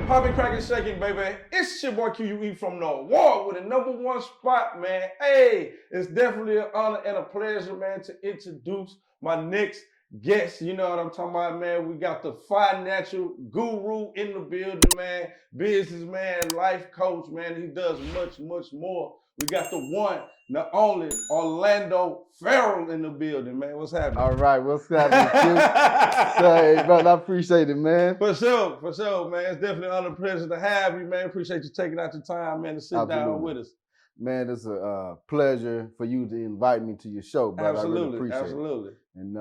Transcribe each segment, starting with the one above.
popping, cracking, shaking, baby. It's your boy Q.U.E from the award with the #1 spot, man. Hey, it's definitely an honor and a pleasure, man, to introduce my next guest. You know what I'm talking about, man. We got the financial guru in the building, man. Businessman, life coach, man. He does much, much more. We got the one, the only Orlando Ferrell in the building, man. What's happening? All right, what's happening, Q? Hey, brother, I appreciate it, man. For sure, man. It's definitely an honor and pleasure to have you, man. Appreciate you taking out your time, man, to sit down with us. Man, it's a pleasure for you to invite me to your show, brother. Absolutely, I really appreciate absolutely. it. And,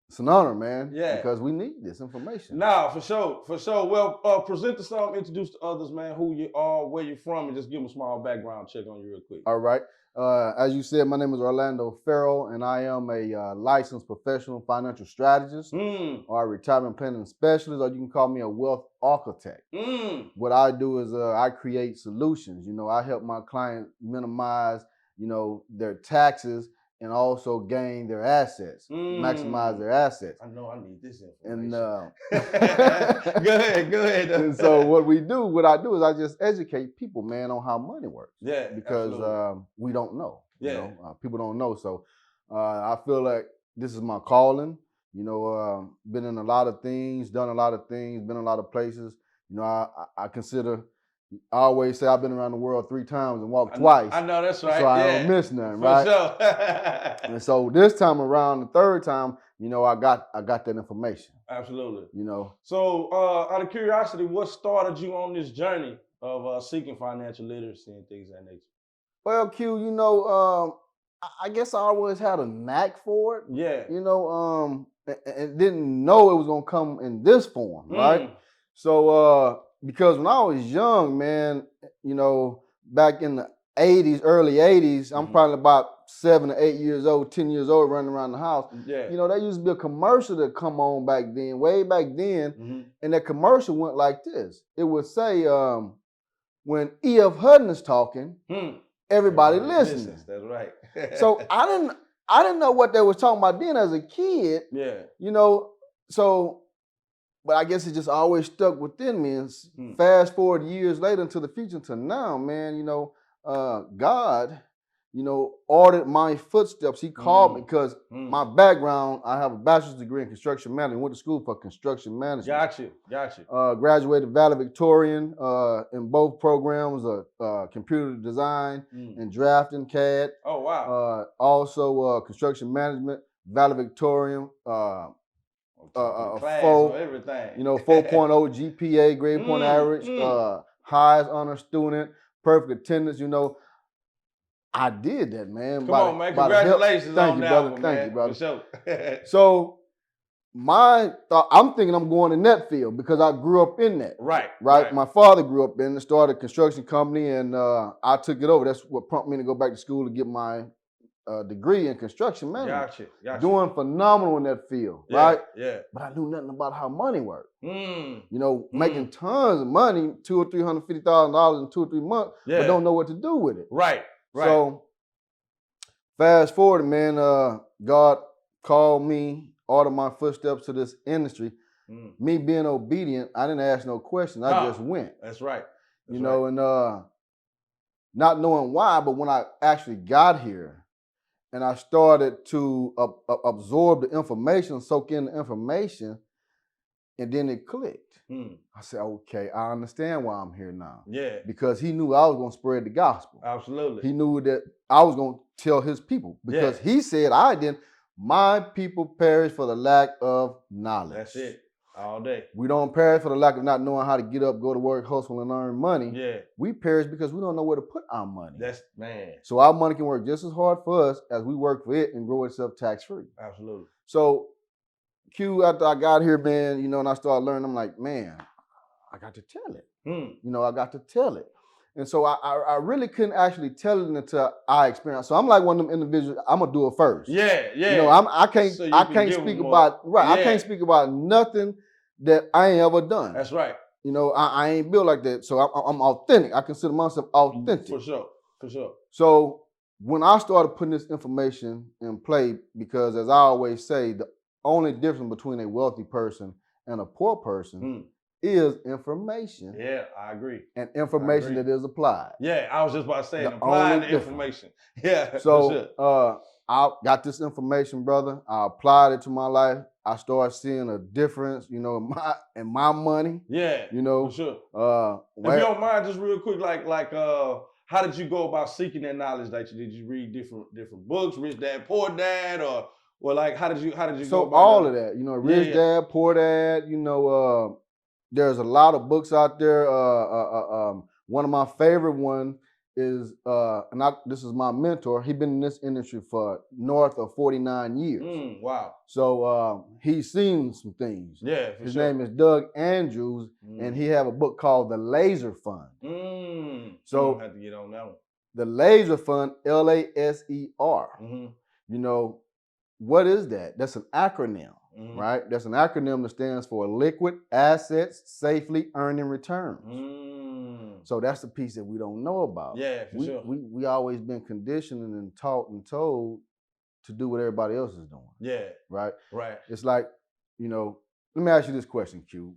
it's an honor, man. Yeah. Because we need this information. Nah, for sure. Well, present yourself, introduce to others, man, who you are, where you're from, and just give them a small background check on you real quick. All right. As you said, my name is Orlando Ferrell, and I am a licensed professional financial strategist or a retirement planning specialist, or you can call me a wealth architect. What I do is I create solutions. You know, I help my clients minimize, their taxes and also gain their assets, maximize their assets. I know I need this information. And go ahead. And so what I do is I just educate people, man, on how money works. Yeah, because we don't know. Yeah, people don't know. So I feel like this is my calling. Been in a lot of things, done a lot of things, been in a lot of places. I consider. I always say I've been around the world 3 times and walked twice. I know that's right. So I don't miss nothing, For right? Sure. And so this time around, the 3rd time, I got that information. Absolutely. So out of curiosity, what started you on this journey of seeking financial literacy and things of that nature? Well, Q, I guess I always had a knack for it. Yeah. And didn't know it was gonna come in this form, right? So because when I was young, man, back in the 80s, early 80s, I'm probably about 7 or 8 years old, 10 years old, running around the house. Yeah. There used to be a commercial that come on back then, way back then, and that commercial went like this. It would say, when E.F. Hutton is talking, everybody listens. That's right. So I didn't know what they was talking about then as a kid. Yeah. But I guess it just always stuck within me. And fast forward years later into the future to now, man, God, ordered my footsteps. He called me because my background, I have a bachelor's degree in construction management. Went to school for construction management. Got you. Graduated valedictorian in both programs, computer design and drafting CAD. Oh, wow. Also construction management, valedictorian, everything. 4.0 GPA, grade point average, highest honor student, perfect attendance. I did that, man. Come on, man. Congratulations on that one, man. Thank you, brother. For sure. So I'm thinking I'm going in that field because I grew up in that. Right. My father grew up in it, started a construction company, and I took it over. That's what prompted me to go back to school to get my degree in construction management. Gotcha. Doing phenomenal in that field, yeah, right? Yeah. But I knew nothing about how money worked. Making tons of money, $200,000 or $350,000 in 2 or 3 months, but don't know what to do with it. Right. So fast forward, man, God called me, ordered my footsteps to this industry. Me being obedient, I didn't ask no questions. I just went. That's right. And not knowing why, but when I actually got here, and I started to absorb the information, soak in the information, and then it clicked. I said, okay, I understand why I'm here now. Yeah. Because he knew I was going to spread the gospel. Absolutely. He knew that I was going to tell his people. Because he said, my people perish for the lack of knowledge. That's it. All day. We don't perish for the lack of not knowing how to get up, go to work, hustle, and earn money. Yeah. We perish because we don't know where to put our money. Man. So our money can work just as hard for us as we work for it and grow itself tax-free. Absolutely. So Q, after I got here, man, and I started learning, I'm like, man, I got to tell it. I got to tell it. And so I really couldn't actually tell it until I experienced. So I'm like one of them individuals. I'm gonna do it first. Yeah. I can't speak about I can't speak about nothing that I ain't ever done. That's right. I ain't built like that. So I'm authentic. I consider myself authentic. For sure. So when I started putting this information in play, because as I always say, the only difference between a wealthy person and a poor person is information. Yeah, I agree. And information that is applied. Yeah, I was just about to say, The applying only the information. Yeah, so I got this information, brother. I applied it to my life. I started seeing a difference, you know, in my money. Yeah, you know, for sure. If you don't mind, just real quick, how did you go about seeking that knowledge? Like, did you read different books, Rich Dad Poor Dad, or like how did you go about all of that? You know, Rich Dad Poor Dad. You know, there's a lot of books out there. One of my favorite ones is, this is my mentor. He's been in this industry for north of 49 years. Wow. So he's seen some things. Yeah, His name is Doug Andrews, and he have a book called The L.A.S.E.R Fund. So I have to get on that one. The L.A.S.E.R Fund, L.A.S.E.R. You know, what is that? That's an acronym, right? That's an acronym that stands for Liquid Assets Safely Earning Returns. So that's the piece that we don't know about. Yeah, for sure. We always been conditioned and taught and told to do what everybody else is doing. Yeah. Right? Right. It's like, you know, let me ask you this question, Q.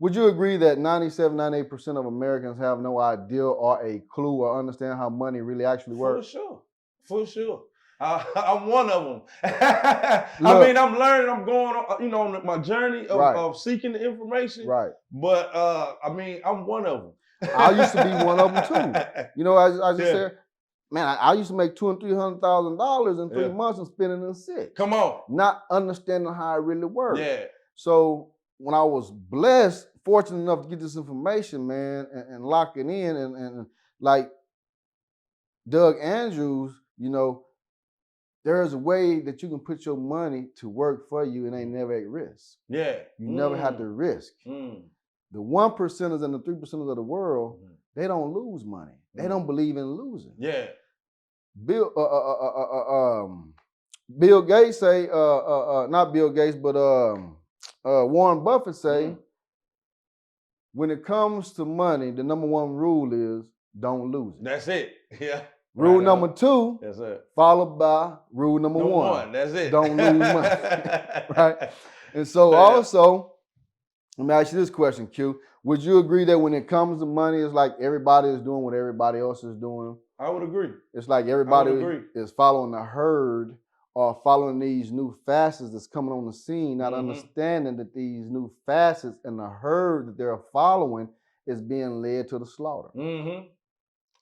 Would you agree that 97, 98% of Americans have no idea or a clue or understand how money really actually works? For sure. For sure. I'm one of them. I mean, I'm learning. I'm going on, my journey of seeking the information. Right. But I mean, I'm one of them. I used to be one of them too. You know, as I just said, man, I used to make $200,000 and $300,000 in 3 months and spend it in 6. Come on. Not understanding how it really works. Yeah. So when I was fortunate enough to get this information, man, and lock it in, and like Doug Andrews, you know, there's a way that you can put your money to work for you and ain't never at risk. Yeah. You never have to risk. The 1%ers and the 3%ers of the world, they don't lose money. They don't believe in losing. Yeah. Bill Gates say, not Bill Gates, but Warren Buffett say, when it comes to money, the number one rule is don't lose it. That's it. Yeah. Rule number 2, that's it. Followed by rule number 1. That's it. Don't lose money. Right? And so also, let me ask you this question, Q. Would you agree that when it comes to money, it's like everybody is doing what everybody else is doing? I would agree. It's like everybody is following the herd or following these new facets that's coming on the scene, not understanding that these new facets and the herd that they're following is being led to the slaughter.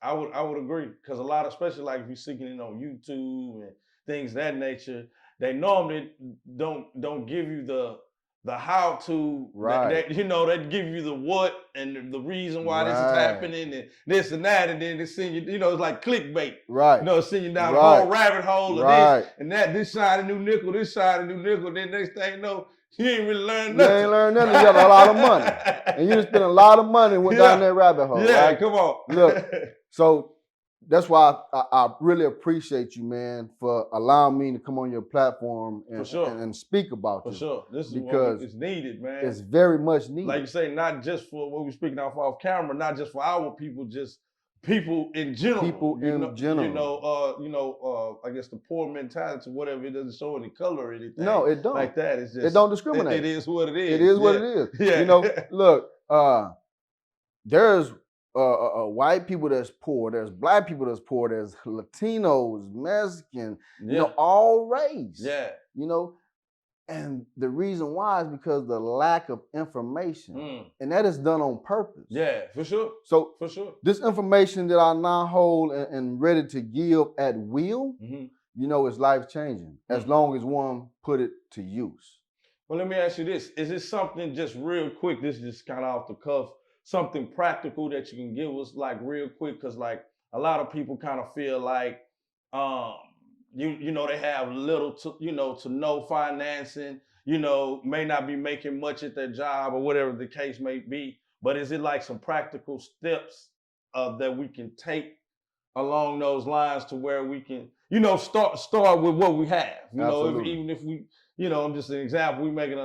I would agree, because a lot, especially like if you're seeking it on YouTube and things of that nature, they normally don't give you the how to. Right. They give you the what and the reason why this is happening and this and that, and then they send you, it's like clickbait. Right. Send you down a whole rabbit hole of this and that, this side of new nickel, this side of new nickel, then next thing you know, you ain't really learned nothing. You ain't learned nothing. You got a lot of money. And you just spent a lot of money and went down that rabbit hole. Yeah, right? Come on. Look, so that's why I really appreciate you, man, for allowing me to come on your platform and speak about this. For sure. This is because it's needed, man. It's very much needed. Like you say, not just for what we're speaking off camera, not just for our people, just people in general. I guess the poor mentality, whatever, it doesn't show any color or anything. No, it don't. Like that. It's just, it don't discriminate. It is what it is. It is what it is. Yeah. Look, there's white people that's poor, there's black people that's poor, there's Latinos, Mexican, all race. Yeah. And the reason why is because the lack of information. And that is done on purpose. Yeah, for sure. So for sure, this information that I now hold and ready to give at will, is life-changing as long as one put it to use. Well, let me ask you this. Is this something just real quick, this is just kind of off the cuff, something practical that you can give us like real quick? Because like a lot of people kind of feel like, they have little to no financing, may not be making much at their job or whatever the case may be. But is it like some practical steps that we can take along those lines to where we can, start with what we have? Even if we, I'm just an example, we making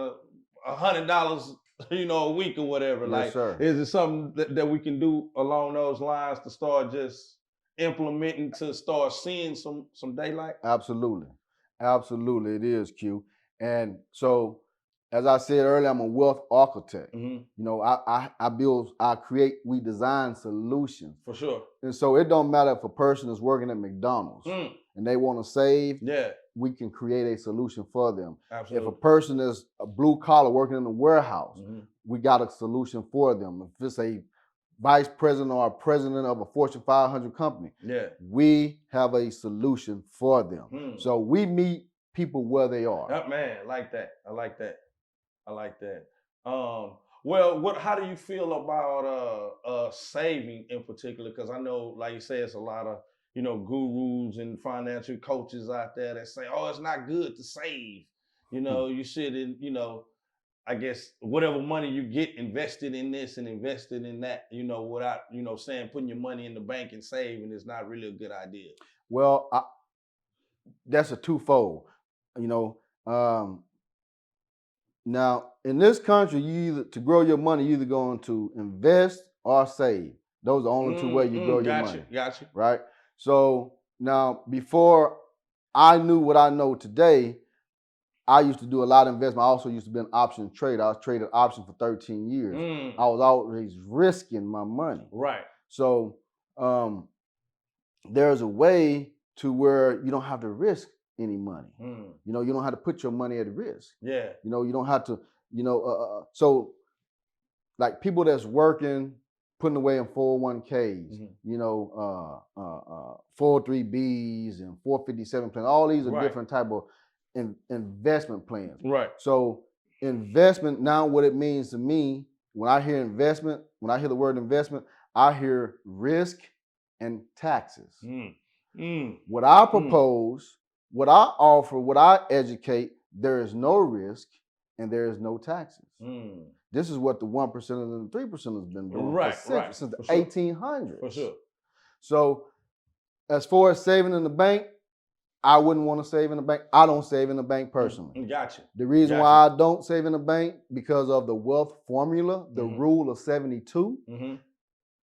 $100, a week or whatever. Yes, sir. Is it something that we can do along those lines to start just implementing to start seeing some daylight? Absolutely. It is, Q. And so As I said earlier, I'm a wealth architect. Mm-hmm. You know, I build, I create, we design solutions. For sure. And so it don't matter if a person is working at McDonald's and they want to save, we can create a solution for them. Absolutely. If a person is a blue collar working in a warehouse, we got a solution for them. If it's a vice president or a president of a Fortune 500 company, we have a solution for them. So we meet people where they are. Oh, man, I like that. I like that. I like that. Well, how do you feel about saving in particular? Because I know, like you say, it's a lot of, you know, gurus and financial coaches out there that say, oh, it's not good to save. You know, you should, you know, I guess whatever money you get invested in this and invested in that, you know, without, you know, saying putting your money in the bank and saving is not really a good idea. Well, that's a twofold, you know. Now, in this country, you either to grow your money, you either going to invest or save. Those are the only two ways you grow your money. Gotcha. Right? So now, before I knew what I know today, I used to do a lot of investment. I also used to be an option trader. I was traded options for 13 years. I was always risking my money. Right. So there's a way to where you don't have to risk any money. You know, you don't have to put your money at risk. Yeah. You know, you don't have to, you know, so like people that's working, putting away in 401ks, you know, 403Bs and 457 plans, all these are different type of investment plans. Right. So investment, now what it means to me, when I hear investment, when I hear the word investment, I hear risk and taxes. What I propose, what I offer, what I educate, there is no risk and there is no taxes. This is what the 1% and the 3% has been doing since the 1800s. For sure. So as far as saving in the bank, I wouldn't want to save in the bank. I don't save in the bank personally. Gotcha. The reason why I don't save in the bank, because of the wealth formula, the rule of 72,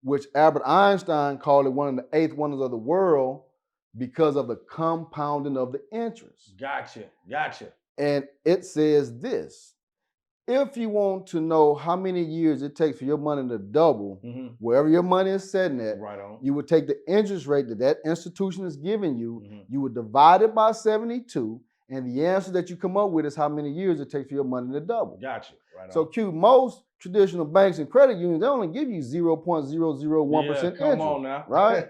which Albert Einstein called it one of the 8th wonders of the world because of the compounding of the interest. Gotcha. And it says this: if you want to know how many years it takes for your money to double, wherever your money is sitting at, you would take the interest rate that institution is giving you, you would divide it by 72, and the answer that you come up with is how many years it takes for your money to double. Gotcha. So Q, most traditional banks and credit unions, they only give you 0.001% interest. Come on now. Right?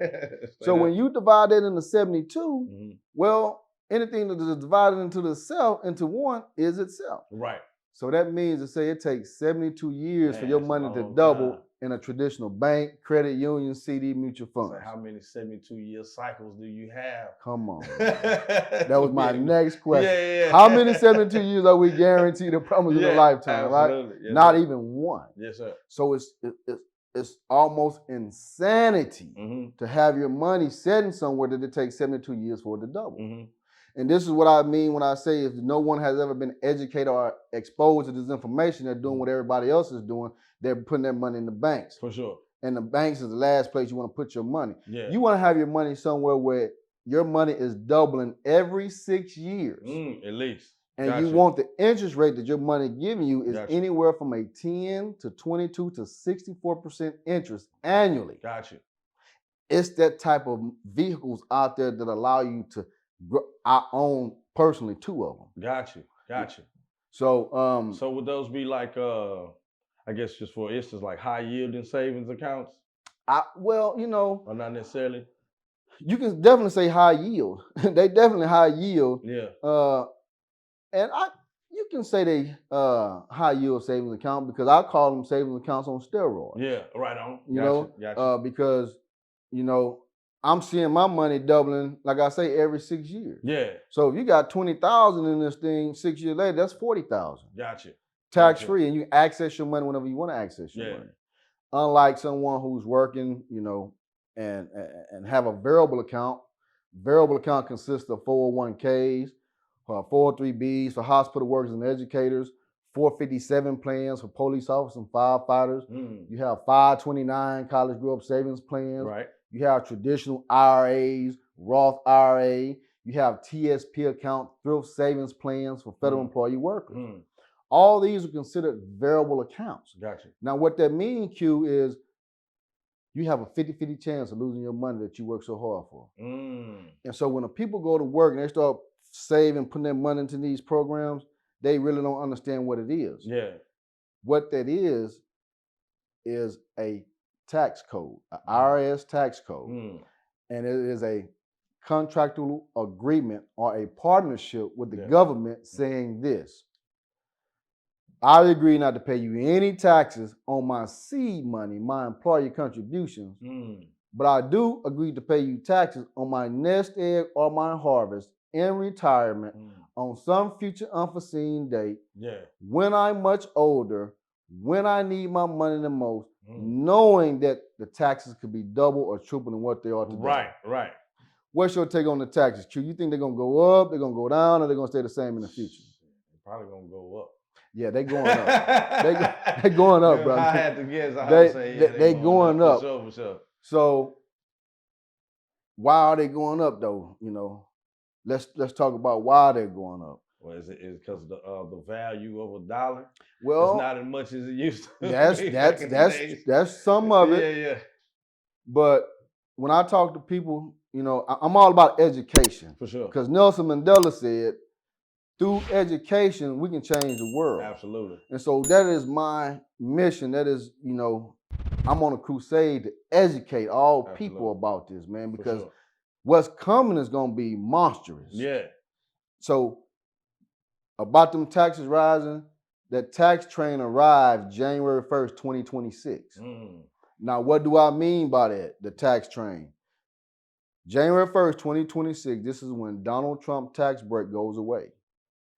So when you divide that into 72, well, anything that is divided into one is itself. Right. So that means to say it takes 72 years for your money to double in a traditional bank, credit union, CD, mutual funds. So how many 72-year cycles do you have? Come on. That was my next question. Yeah. How many 72 years are we guaranteed to promise in a lifetime, right? Yes, not even one. Yes, sir. So it's almost insanity to have your money sitting somewhere that it takes 72 years for it to double. And this is what I mean when I say if no one has ever been educated or exposed to this information, they're doing what everybody else is doing. They're putting their money in the banks. For sure. And the banks is the last place you want to put your money. Yeah. You want to have your money somewhere where your money is doubling every 6 years. At least. And you want the interest rate that your money giving you is anywhere from a 10 to 22 to 64% interest annually. Gotcha. It's that type of vehicles out there that allow you to grow. I own personally 2 of them. Gotcha. So so would those be like I guess just for instance like high yielding savings accounts? Well, you know, or not necessarily. You can definitely say high yield. They definitely high yield. Yeah. And you can say they high yield savings account because I call them savings accounts on steroids. Yeah, right on. Gotcha. Because you know I'm seeing my money doubling, like I say, every 6 years. Yeah. So if you got 20,000 in this thing 6 years later, that's 40,000. Gotcha. Tax free, and you access your money whenever you want to access your money. Unlike someone who's working, you know, and have a variable account. Variable account consists of 401ks, 403Bs for hospital workers and educators, 457 plans for police officers and firefighters. You have 529 college group savings plans. Right. You have traditional IRAs, Roth IRA. You have TSP account, thrift savings plans for federal employee workers. All these are considered variable accounts. Gotcha. Now, what that means, Q, is you have a 50-50 chance of losing your money that you work so hard for. And so when the people go to work and they start saving, putting their money into these programs, they really don't understand what it is. Yeah. What that is a tax code, an IRS tax code. And it is a contractual agreement or a partnership with the government saying this: I agree not to pay you any taxes on my seed money, my employer contributions, but I do agree to pay you taxes on my nest egg or my harvest in retirement on some future unforeseen date, when I'm much older, when I need my money the most, knowing that the taxes could be double or triple than what they are today. Right. What's your take on the taxes, Q? You think they're going to go up, they're going to go down, or they're going to stay the same in the future? They're probably going to go up. Yeah, they going up. They going up, brother. I had to guess. I would say they going up. For sure. So why are they going up though? You know, let's talk about why they're going up. Well, is it because of the value of a dollar? Well, it's not as much as it used to. That's some of it. Yeah. But when I talk to people, you know, I'm all about education. For sure. Because Nelson Mandela said, through education, we can change the world. Absolutely. And so that is my mission. That is, you know, I'm on a crusade to educate all people about this, man, because what's coming is going to be monstrous. Yeah. So about them taxes rising, that tax train arrived January 1st, 2026. Now, what do I mean by that, the tax train? January 1st, 2026, this is when Donald Trump tax break goes away.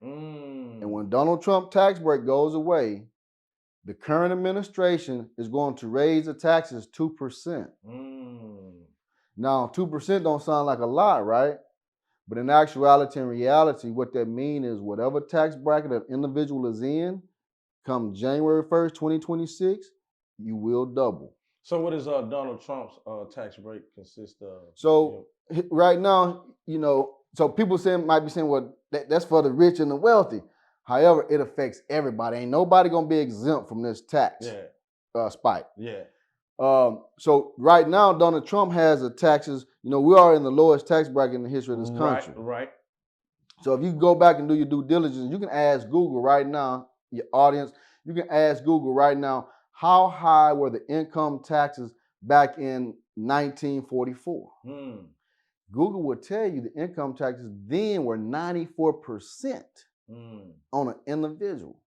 And when Donald Trump tax break goes away, the current administration is going to raise the taxes 2%. Now, 2% don't sound like a lot, right? But in actuality and reality, what that means is whatever tax bracket an individual is in, come January 1st, 2026, you will double. So what does Donald Trump's tax break consist of? So right now, you know, so people might be saying, well, that's for the rich and the wealthy. However, it affects everybody. Ain't nobody gonna be exempt from this tax spike. Yeah. So right now, Donald Trump has the taxes. You know, we are in the lowest tax bracket in the history of this country. Right. So if you go back and do your due diligence, you can ask Google right now, your audience, you can ask Google right now, how high were the income taxes back in 1944? Google will tell you the income taxes then were 94% on an individual.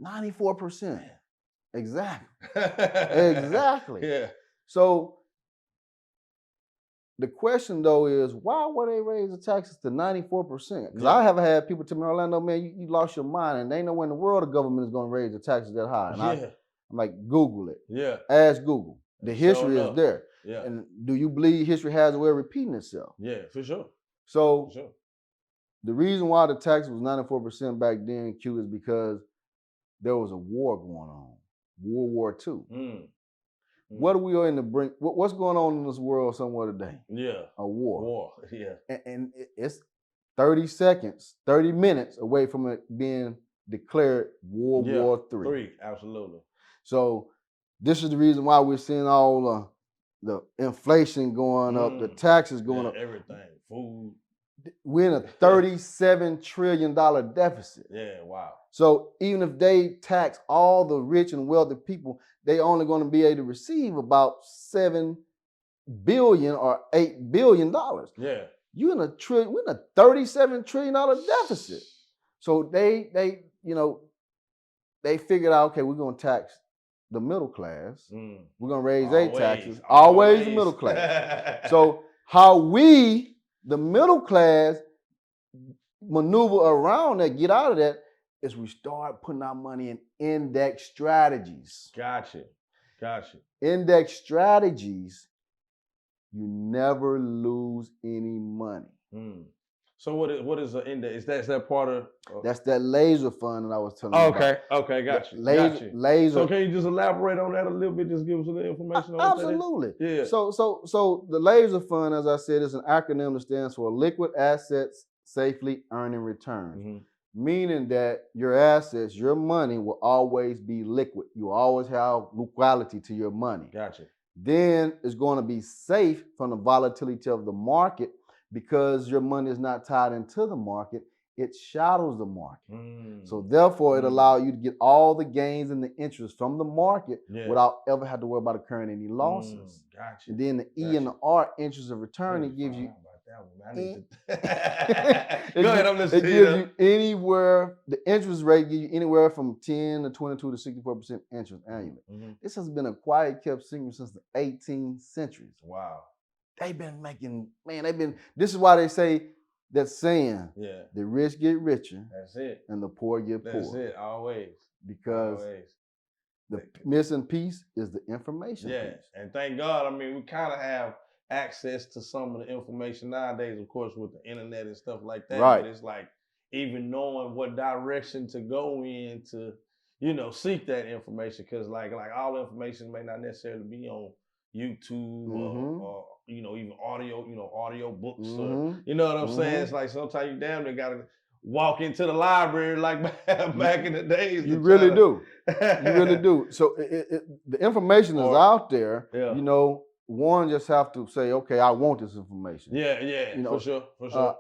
94%. Exactly. Exactly. Yeah. So the question though is, why would they raise the taxes to 94%? Because I have had people tell me, Orlando, man, you lost your mind, and they know when in the world the government is going to raise the taxes that high. And I'm like, Google it. Yeah. Ask Google. The history is there. Yeah. And do you believe history has a way of repeating itself? Yeah, for sure. So the reason why the tax was 94% back then, Q, is because there was a war going on, World War II. What are we in the brink? What's going on in this world somewhere today? Yeah. A war. War, yeah. And it's 30 seconds, 30 minutes away from it being declared World War III. Absolutely. So this is the reason why we're seeing all the inflation going up, the taxes going up. Everything, food. We're in a $37 trillion deficit. Yeah, wow. So even if they tax all the rich and wealthy people, they only going to be able to receive about $7 billion or $8 billion. Yeah. We're in a $37 trillion deficit. So they figured out, okay, we're going to tax the middle class. We're going to raise their taxes. Always the middle class. So how we, the middle class, maneuver around that, get out of that, is we start putting our money in index strategies. Gotcha. Index strategies, you never lose any money. So what is the index? Is that part of? That's that L.A.S.E.R fund that I was telling you about. Okay, got you. L.A.S.E.R. So can you just elaborate on that a little bit? Just give us some information on absolutely. that. Yeah. So the L.A.S.E.R fund, as I said, is an acronym that stands for Liquid Assets Safely Earning Returns. meaning that your assets, your money will always be liquid. You always have liquidity to your money. Gotcha. Then it's going to be safe from the volatility of the market because your money is not tied into the market. It shadows the market. So therefore, it allows you to get all the gains and the interest from the market without ever have to worry about incurring any losses. Gotcha. And then the E and the R, interest of return, it gives you. Go ahead, I'm listening. It gives you anywhere, the interest rate gives you anywhere from 10 to 22 to 64% interest annually. This has been a quiet kept secret since the 18th centuries. Wow. They've been making, this is why they say that saying, the rich get richer. That's it. And the poor get poor. That's it, always. Because the missing piece is the information piece. And thank God, I mean, we kind of have access to some of the information nowadays, of course, with the internet and stuff like that. Right. But it's like even knowing what direction to go in to, seek that information. Because like all the information may not necessarily be on YouTube or even audio, audio books or, you know what I'm saying? It's like sometimes you damn near gotta walk into the library like back in the days. You really do. You really do. So the information is out there. One just have to say, okay, I want this information. For sure.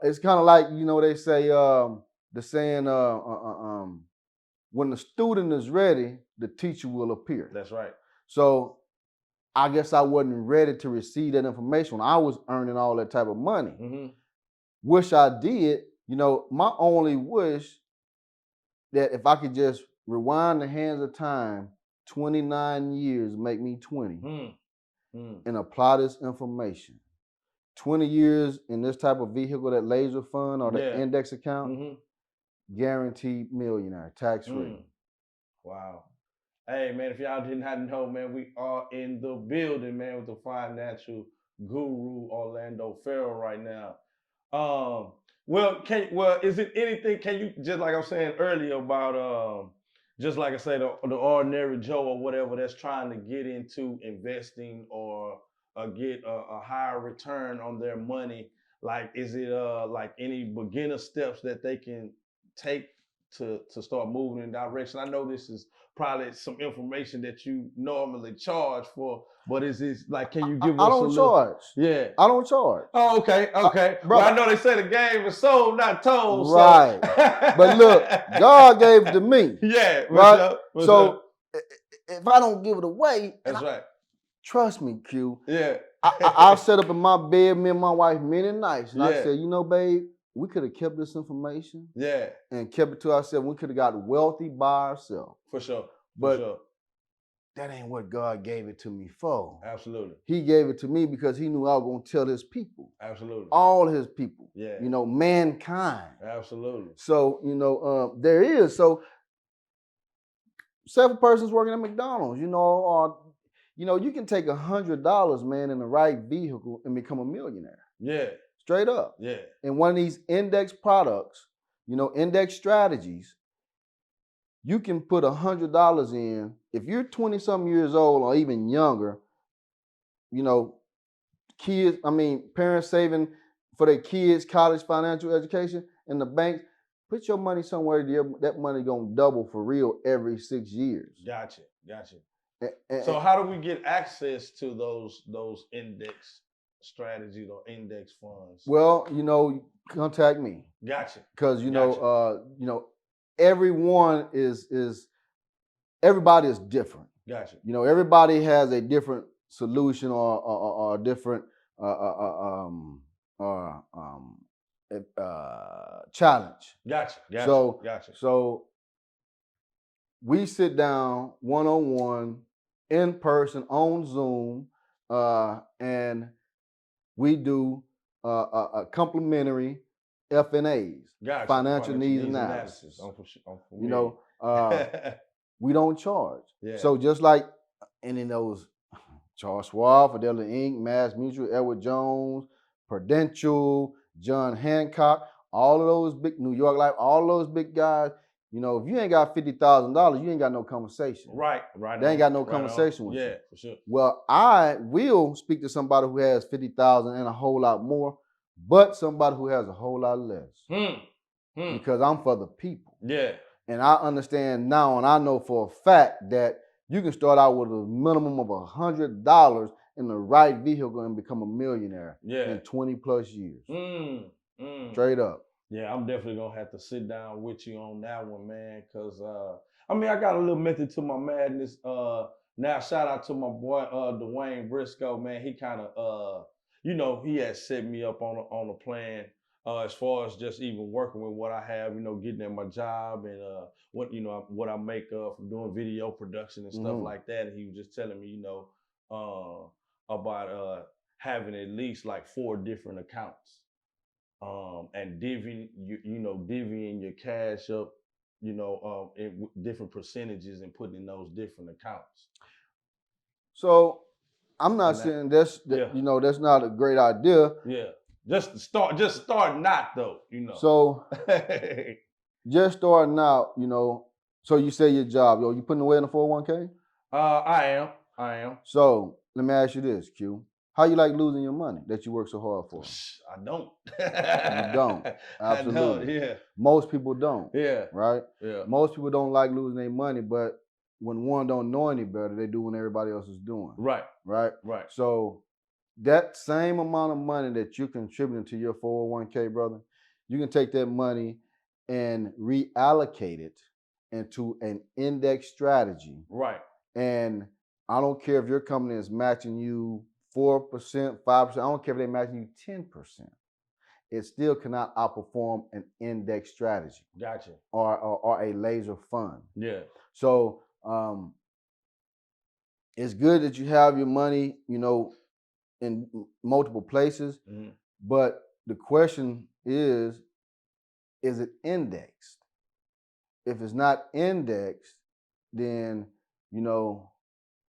It's kind of like, they say, the saying, when the student is ready, the teacher will appear. That's right. So I guess I wasn't ready to receive that information when I was earning all that type of money. Wish I did. My only wish that if I could just rewind the hands of time, 29 years make me 20, and apply this information. 20 years in this type of vehicle, that L.A.S.E.R fund or the index account, guaranteed millionaire, tax-free. Wow. Hey, man, if y'all did not know, man, we are in the building, man, with the financial guru, Orlando Ferrell, right now. Is it anything, can you, just like I was saying earlier about, just like I say, the ordinary Joe or whatever that's trying to get into investing or get a higher return on their money, like, is it like any beginner steps that they can take to start moving in direction? I know this is probably some information that you normally charge for, but is this like, can you give us I don't charge. I don't charge. Oh, okay. Well, I know they say the game is sold, not told. Right. So. But look, God gave it to me. Right. So if I don't give it away, that's right. Trust me, Q. Yeah. I've sat up in my bed, me and my wife, many nights, and I said, babe, we could have kept this information. And kept it to ourselves. We could have got wealthy by ourselves. For sure. But that ain't what God gave it to me for. Absolutely. He gave it to me because he knew I was going to tell his people. Absolutely. All his people. Yeah. Mankind. Absolutely. So, there is. So, say if a person's working at McDonald's, or, you can take $100, man, in the right vehicle and become a millionaire. Yeah. Straight up. Yeah. And one of these index products, index strategies, you can put $100 in. If you're 20-something years old or even younger, parents saving for their kids' college financial education in the bank, put your money somewhere that money gonna double for real every 6 years. Gotcha. So how do we get access to those index strategies or index funds? Well, contact me. Gotcha. Because everyone everybody is different. Gotcha. Everybody has a different solution or a different challenge. Gotcha. So we sit down one-on-one, in person, on Zoom, and we do a complimentary FNAs, financial needs analysis. We don't charge. So just like any of those, Charles Schwab, Fidelity Inc., Mass Mutual, Edward Jones, Prudential, John Hancock, all of those big New York Life, all those big guys, if you ain't got $50,000, you ain't got no conversation. Right. They ain't got no conversation with you. Yeah, for sure. Well, I will speak to somebody who has $50,000 and a whole lot more, but somebody who has a whole lot less. because I'm for the people. Yeah. And I understand now, and I know for a fact that you can start out with a minimum of $100 in the right vehicle and become a millionaire in 20 plus years. Straight up. Yeah, I'm definitely gonna have to sit down with you on that one, man. Cause I mean, I got a little method to my madness. Now shout out to my boy Dwayne Briscoe, man. He kind of you know, he has set me up on a plan as far as just even working with what I have, you know, getting at my job and what you know what I make from doing video production and stuff like that. And he was just telling me, you know, about having at least like 4 different accounts. And divvying your cash up, you know, in different percentages and putting in those different accounts. So I'm not saying that's you know, that's not a great idea. Yeah. Just start not though, you know. So just starting out, you know. So you say your job, yo, you putting away in a 401k? I am. So let me ask you this, Q. How you like losing your money that you work so hard for? I don't. You don't. Absolutely. Yeah. Most people don't. Yeah. Right? Yeah. Most people don't like losing their money, but when one don't know any better, they do what everybody else is doing. Right. Right? Right. So that same amount of money that you're contributing to your 401k, brother, you can take that money and reallocate it into an index strategy. Right. And I don't care if your company is matching you 4%, 5%. I don't care if they're matching you 10%. It still cannot outperform an index strategy. Gotcha. Or a laser fund. Yeah. So it's good that you have your money, you know, in multiple places. But the question is it indexed? If it's not indexed, then, you know,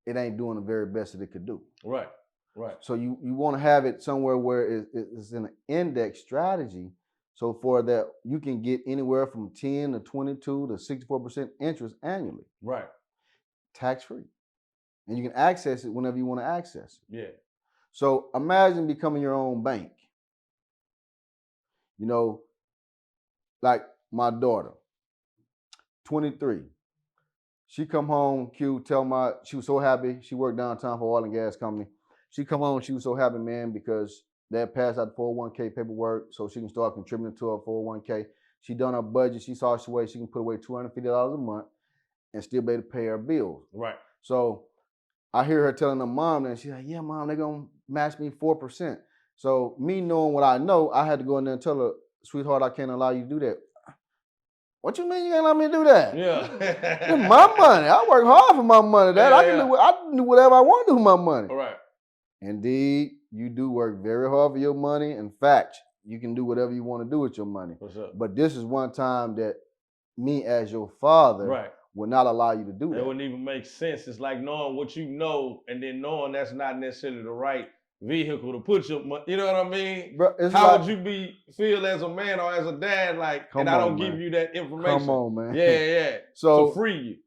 it ain't doing the very best that it could do. Right. Right. So you want to have it somewhere where it's in an index strategy. So for that, you can get anywhere from 10 to 22 to 64% interest annually. Right. Tax free. And you can access it whenever you want to access it. Yeah. So imagine becoming your own bank. You know, like my daughter, 23. She come home, she was so happy. She worked downtown for oil and gas company. She come home, she was so happy, man, because they passed out the 401k paperwork so she can start contributing to her 401k. She done her budget. She saw she can put away $250 a month and still be able to pay her bills. Right. So I hear her telling her mom, and she's like, yeah, mom, they're going to match me 4%. So me knowing what I know, I had to go in there and tell her, sweetheart, I can't allow you to do that. What you mean you can't allow me to do that? Yeah. It's my money. I work hard for my money. I can do whatever I want to do with my money. All right. Indeed, you do work very hard for your money. In fact, you can do whatever you want to do with your money. What's up? But this is one time that me as your father will not allow you to do that. It wouldn't even make sense. It's like knowing what you know and then knowing that's not necessarily the right vehicle to put your money. You know what I mean? Bro, how would you feel as a man or as a dad, like, and I don't give you that information? Come on, man. Yeah. So free you.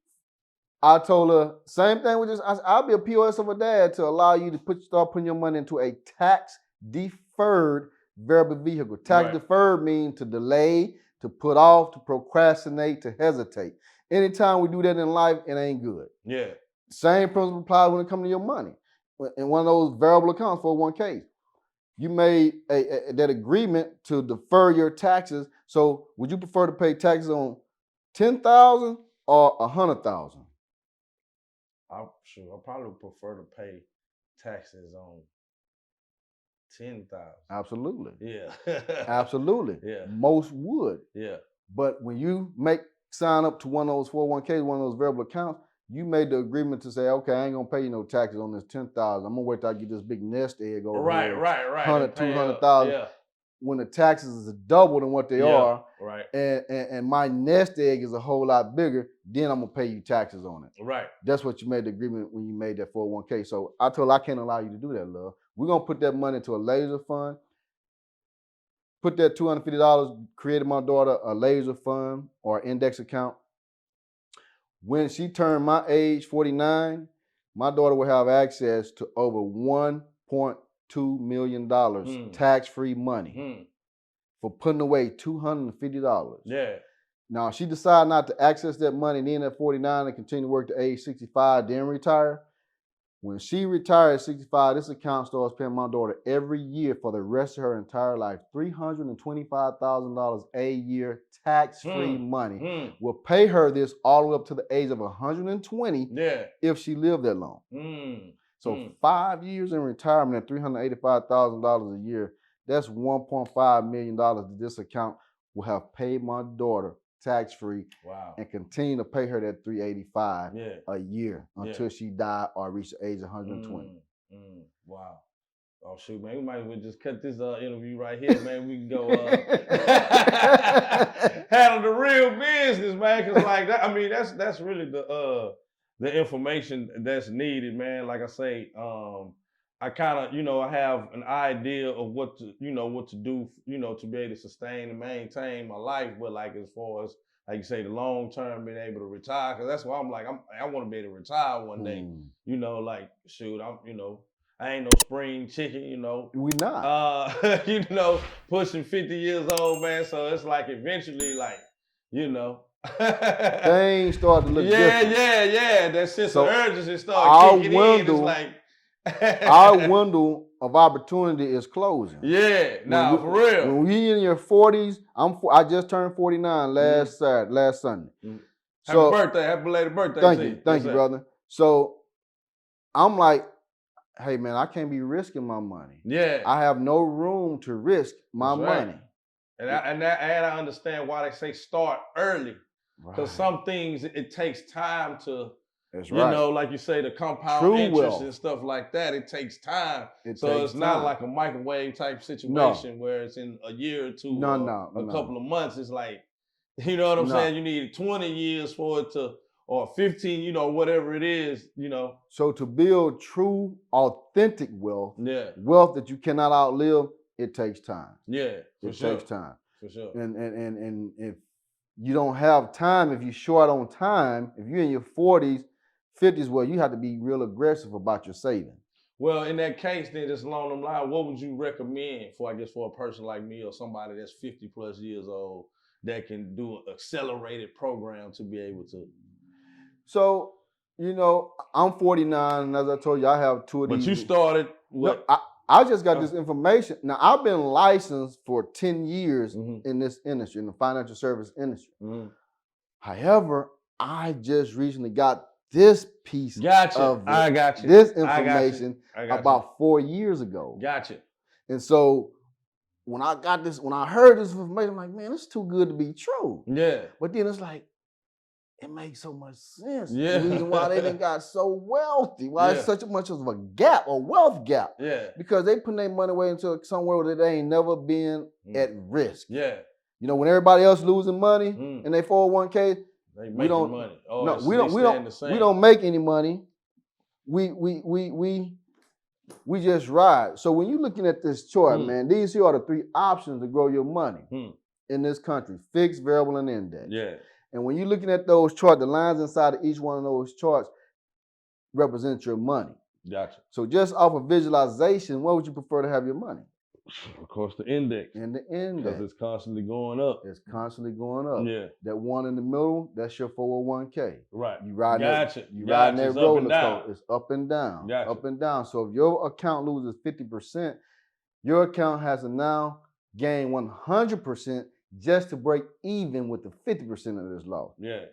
I told her, same thing with this. I'll be a POS of a dad to allow you to start putting your money into a tax-deferred variable vehicle. Tax-deferred means to delay, to put off, to procrastinate, to hesitate. Anytime we do that in life, it ain't good. Yeah. Same principle applies when it comes to your money. In one of those variable accounts, 401ks, you made that agreement to defer your taxes. So would you prefer to pay taxes on $10,000 or $100,000? I probably prefer to pay taxes on $10,000. Absolutely. Yeah. Absolutely. Yeah. Most would. Yeah. But when you sign up to one of those 401ks, one of those variable accounts, you made the agreement to say, okay, I ain't gonna pay you no taxes on this $10,000. I'm gonna wait till I get this big nest egg over here. Right. 100, 200,000. Yeah. When the taxes is double than what they are, right, and my nest egg is a whole lot bigger, then I'm gonna pay you taxes on it. Right. That's what you made the agreement when you made that 401k. So I told her I can't allow you to do that, love. We're gonna put that money into a laser fund. Put that $250, created my daughter a laser fund or index account. When she turned my age, 49, my daughter will have access to over $1.2 million tax-free money for putting away $250. Yeah. Now, she decided not to access that money then at 49 and continue to work to age 65, then retire. When she retired at 65, this account starts paying my daughter every year for the rest of her entire life, $325,000 a year tax-free money. Will pay her this all the way up to the age of 120 if she lived that long. So 5 years in retirement at $385,000 a year, that's $1.5 million that this account will have paid my daughter tax-free and continue to pay her that $385 a year until she died or reached the age of 120. Wow. Oh shoot, man, we might as well just cut this interview right here, man. We can go handle the real business, man. Cause like that, I mean, that's really the information that's needed, man. Like I say, I kind of, I have an idea of what to do, to be able to sustain and maintain my life. But like as far as, like you say, the long term, being able to retire, because that's why I'm like, I want to be able to retire one day. Like shoot, I ain't no spring chicken, We not. Pushing 50 years old, man. So it's like eventually, like, things start to look different. Yeah. That sense of urgency start kicking in. It's like our window of opportunity is closing. Yeah, for real. When we in your 40s, I just turned 49 last Sunday. Happy birthday, happy belated birthday. Thank you, brother. So I'm like, hey man, I can't be risking my money. Yeah. I have no room to risk my money. And I understand why they say start early. Because some things it takes time to, like you say, the compound interest and stuff like that. It takes time. It's not like a microwave type situation where it's in a year or two, a couple of months. It's like, you know what I'm saying? You need 20 years for it to, or 15, whatever it is, So to build true, authentic wealth, wealth that you cannot outlive, it takes time. Yeah, it takes time. For sure. And if you don't have time, if you're short on time, if you're in your 40s, 50s, well, you have to be real aggressive about your saving. Well, in that case, then, just along them lines, what would you recommend for a person like me or somebody that's 50 plus years old that can do an accelerated program to be able to? So, I'm 49, and as I told you, I have two of these. But you started what? No, I just got this information. Now, I've been licensed for 10 years in this industry, in the financial service industry. However, I just recently got this piece of this information about 4 years ago. Gotcha. And so when I heard this information, I'm like, man, it's too good to be true. Yeah. But then it's like, it makes so much sense. The reason why they done got so wealthy, why it's such much of a gap, a wealth gap. Yeah. Because they put their money away into somewhere that they ain't never been at risk. Yeah. When everybody else losing money in their 401k, we don't money. We don't make any money. We just ride. So when you're looking at this chart, man, these here are the three options to grow your money in this country: fixed, variable, and index. Yeah. And when you're looking at those charts, the lines inside of each one of those charts represent your money. Gotcha. So just off of visualization, where would you prefer to have your money? Of course, the index. In the index. Because it's constantly going up. It's constantly going up. Yeah. That one in the middle, that's your 401k. Right. You riding that roller coaster. It's up and down. Gotcha. Up and down. So if your account loses 50%, your account has to now gain 100% just to break even with the 50% of this loss. Yeah.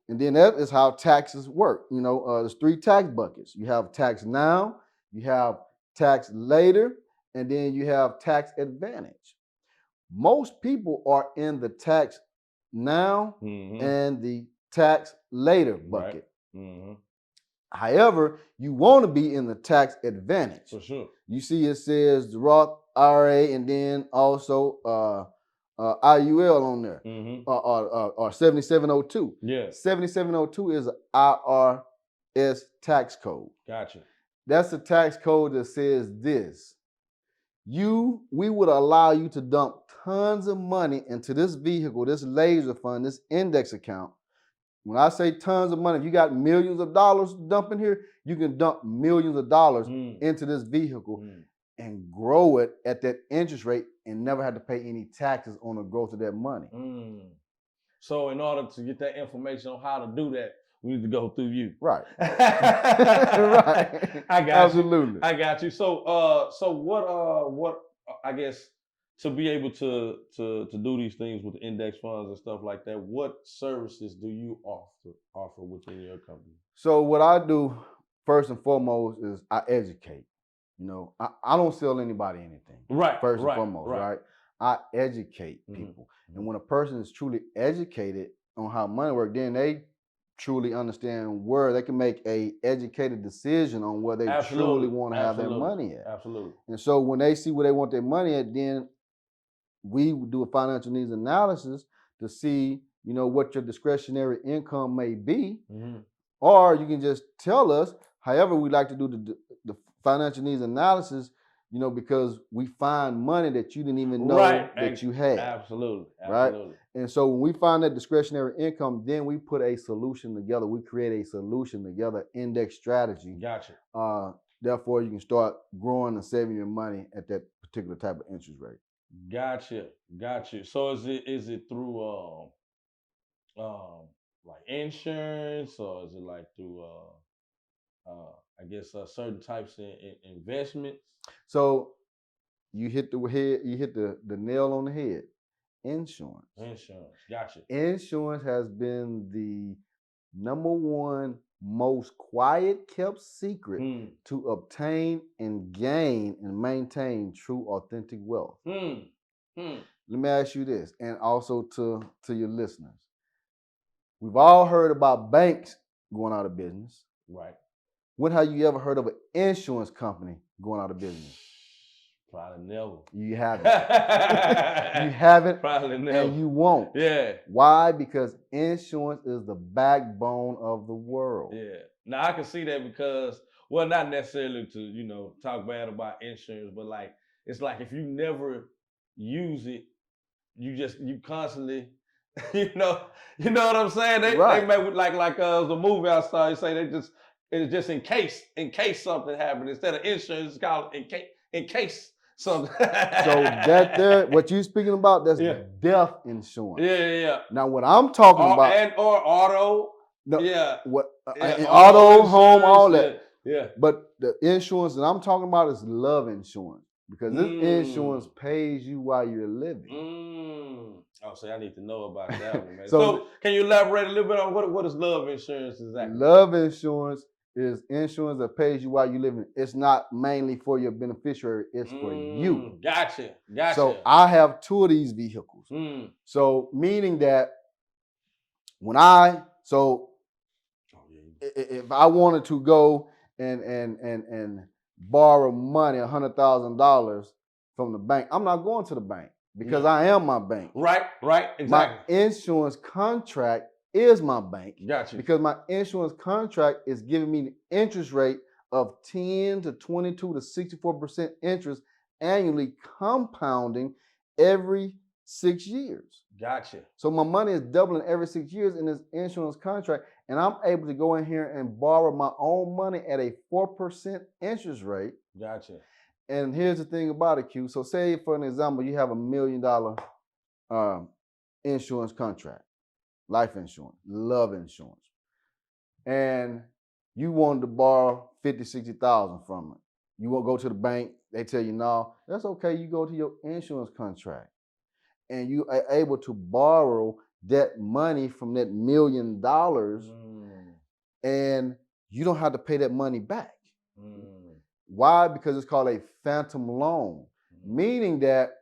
And then that is how taxes work. There's three tax buckets. You have tax now, you have tax later, and then you have tax advantage. Most people are in the tax now and the tax later bucket. Right. However, you want to be in the tax advantage. For sure. You see it says the Roth IRA and then also IUL on there, or 7702. Yeah. 7702 is an IRS tax code. Gotcha. That's the tax code that says this: we would allow you to dump tons of money into this vehicle, this laser fund, this index account. When I say tons of money, if you got millions of dollars dumping here, you can dump millions of dollars into this vehicle and grow it at that interest rate and never had to pay any taxes on the growth of that money. So in order to get that information on how to do that, we need to go through you. Right. Right. I got Absolutely. you. I got you. So what I guess to be able to do these things with index funds and stuff like that, what services do you offer within your company? So what I do first and foremost is I educate. You know, I don't sell anybody anything. Right. First and foremost, right? I educate people. And when a person is truly educated on how money works, then they truly understand where they can make a educated decision on where they truly want to have their money at. Absolutely. And so when they see where they want their money at, then we do a financial needs analysis to see, you know, what your discretionary income may be. Or you can just tell us. However, we like to do the financial needs analysis, you know, because we find money that you didn't even know that you had. Absolutely. Right? And so when we find that discretionary income, then we put a solution together. We create a solution together, index strategy. Gotcha. Therefore, you can start growing and saving your money at that particular type of interest rate. Gotcha. So is it through like insurance, or is it like through I guess certain types of investments? So you hit the nail on the head. Insurance. Gotcha. Insurance has been the number one most quiet kept secret to obtain and gain and maintain true authentic wealth. Let me ask you this, and also to your listeners. We've all heard about banks going out of business. Right. When have you ever heard of an insurance company going out of business? Probably never. You haven't. You haven't. Probably never. And you won't. Yeah. Why? Because insurance is the backbone of the world. Yeah. Now I can see that because, well, not necessarily to, you know, talk bad about insurance, but like, it's like if you never use it, you constantly, you know what I'm saying? They make like the movie I saw, you say it's just in case something happened. Instead of insurance, it's called in case something. So that there, what you're speaking about, that's death insurance. Yeah. Now what I'm talking about, or auto. No, yeah. Auto, home, all that. Yeah. But the insurance that I'm talking about is love insurance, because this insurance pays you while you're living. Oh, so I need to know about that one, man. So can you elaborate a little bit on what is love insurance exactly? Love insurance is insurance that pays you while you're living. It's not mainly for your beneficiary, it's for you. Gotcha. So I have two of these vehicles. So meaning that when if I wanted to go and borrow money, $100,000 from the bank, I'm not going to the bank because I am my bank. Right, exactly. My insurance contract is my bank. Gotcha. Because my insurance contract is giving me the interest rate of 10 to 22 to 64% interest annually, compounding every 6 years. Gotcha. So my money is doubling every 6 years in this insurance contract, and I'm able to go in here and borrow my own money at a 4% interest rate. Gotcha. And here's the thing about it, Q. So say, for an example, you have $1 million insurance contract, life insurance, love insurance, and you wanted to borrow $50,000, $60,000 from it. You won't go to the bank. They tell you, no, that's okay. You go to your insurance contract, and you are able to borrow that money from that $1 million, and you don't have to pay that money back. Why? Because it's called a phantom loan, meaning that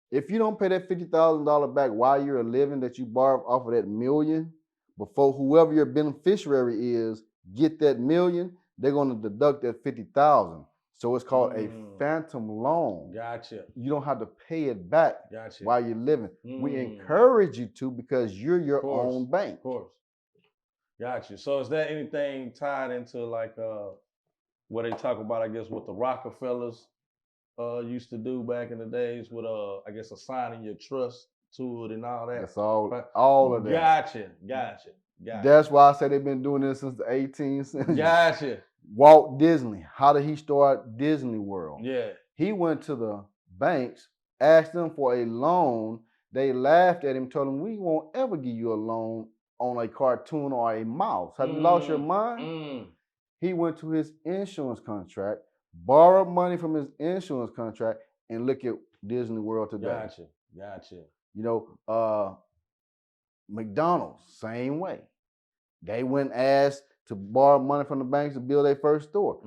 if you don't pay that $50,000 back while you're living that you borrowed off of that $1 million, before whoever your beneficiary is get that $1 million, they're going to deduct that $50,000. So it's called a phantom loan. Gotcha. You don't have to pay it back while you're living. We encourage you to, because you're your own bank. Of course. Gotcha. So is there anything tied into like what they talk about, I guess, what the Rockefellers used to do back in the days with I guess assigning your trust to it and all that? That's all of that. Gotcha. That's why I say they've been doing this since the 18th century. Gotcha. Walt Disney, how did he start Disney World? Yeah. He went to the banks asked them for a loan, they laughed at him, told him, we won't ever give you a loan on a cartoon or a mouse. Have you lost your mind? He went to his insurance contract, borrowed money from his insurance contract, and look at Disney World today. Gotcha. You know, McDonald's, same way. They went and asked to borrow money from the banks to build their first store.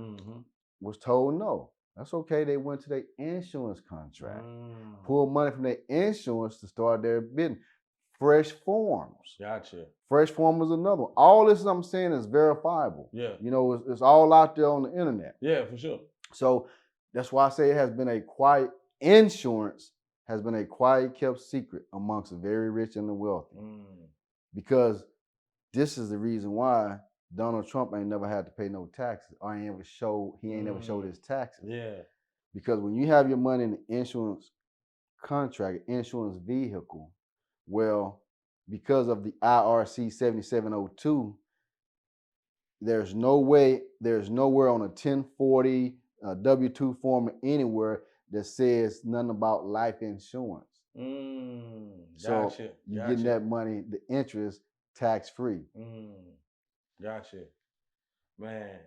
Was told no. That's okay. They went to their insurance contract, pulled money from their insurance to start their business. Fresh Forms. Gotcha. Fresh Form is another one. All this I'm saying is verifiable. Yeah. You know, it's all out there on the internet. Yeah, for sure. So that's why I say it has been a quiet, insurance has been a quiet kept secret amongst the very rich and the wealthy. Because this is the reason why Donald Trump ain't never had to pay no taxes, or he ain't never showed his taxes. Yeah. Because when you have your money in the insurance contract, insurance vehicle, well, because of the IRC 7702, there's nowhere on a 1040 W-2 form or anywhere that says nothing about life insurance. So you're getting that money, the interest, tax-free. Gotcha. Man,